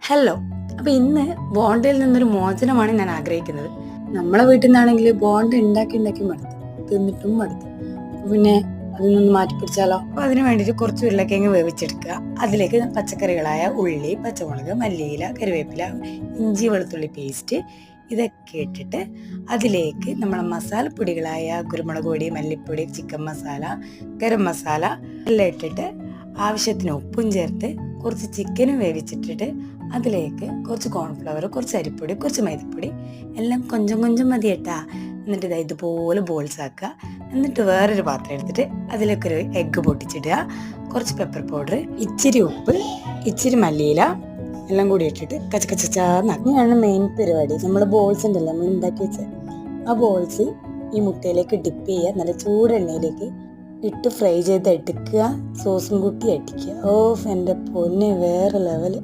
Hello. അപ്പോൾ ഇന്ന് ബോണ്ടയിൽ നിന്നൊരു മോചനമാണ് ഞാൻ ആഗ്രഹിക്കുന്നത്. നമ്മളെ വീട്ടിൽ നിന്നാണെങ്കിൽ ബോണ്ട ഉണ്ടാക്കി ഉണ്ടാക്കി മടുത്തു, തിന്നിട്ടും മടുത്തു. പിന്നെ അതിൽ നിന്ന് മാറ്റി പിടിച്ചാലോ? അപ്പോൾ അതിന് വേണ്ടിയിട്ട് കുറച്ച് ഉരുളക്കിഴങ്ങ് വേവിച്ചെടുക്കുക. അതിലേക്ക് പച്ചക്കറികളായ ഉള്ളി, പച്ചമുളക്, മല്ലിയില, കറിവേപ്പില, ഇഞ്ചി വെളുത്തുള്ളി പേസ്റ്റ് ഇതൊക്കെ ഇട്ടിട്ട് അതിലേക്ക് നമ്മളെ മസാലപ്പൊടികളായ കുരുമുളക് പൊടി, മല്ലിപ്പൊടി, ചിക്കൻ മസാല, ഗരം മസാല എല്ലാം ഇട്ടിട്ട് ആവശ്യത്തിന് ഉപ്പും ചേർത്ത് കുറച്ച് ചിക്കനും വേവിച്ചിട്ടിട്ട് അതിലേക്ക് കുറച്ച് കോൺഫ്ലവർ, കുറച്ച് അരിപ്പൊടി, കുറച്ച് മൈദപ്പൊടി എല്ലാം കൊഞ്ചം കൊഞ്ചം മതി കേട്ടാ. എന്നിട്ട് ഇതുപോലെ ബോൾസ് ആക്കുക. എന്നിട്ട് വേറൊരു പാത്രം എടുത്തിട്ട് അതിലേക്കൊരു എഗ്ഗ് പൊട്ടിച്ചിടുക, കുറച്ച് പെപ്പർ പൗഡർ, ഇച്ചിരി ഉപ്പ്, ഇച്ചിരി മല്ലിയില എല്ലാം കൂടി ഇട്ടിട്ട് കച്ചക്കച്ചാന്നാണ് മെയിൻ പരിപാടി. നമ്മൾ ബോൾസ് ഉണ്ടല്ലോ നമ്മൾ ഉണ്ടാക്കി വെച്ച ആ ബോൾസ് ഈ മുട്ടയിലേക്ക് ഡിപ്പ് ചെയ്യുക. നല്ല ചൂടെണ്ണയിലേക്ക് ഇട്ട് ഫ്രൈ ചെയ്ത് എടുക്കുക. സോസും കൂട്ടി അടിക്കുക. എൻ്റെ പൊന്നെ വേറെ ലെവല്.